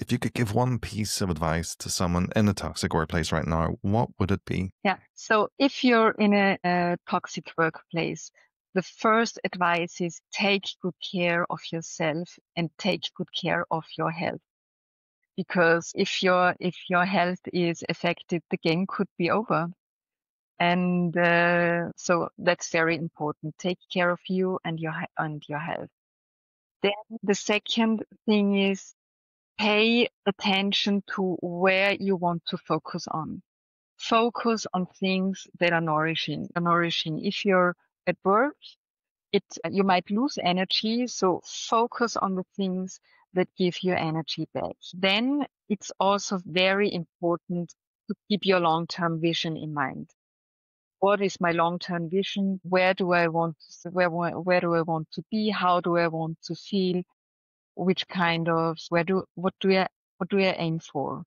If you could give one piece of advice to someone in a toxic workplace right now, what would it be? Yeah. So if you're in a toxic workplace, the first advice is take good care of yourself and take good care of your health. Because if your health is affected, the game could be over. And so that's very important. Take care of you and your health. Then the second thing is pay attention to where you want to focus on. Focus on things that are nourishing. If you're at work, you might lose energy, so focus on the things that give you energy back. Then it's also very important to keep your long-term vision in mind. What is my long-term vision? Where do I want to be? How do I want to feel? Which kind of what do I aim for?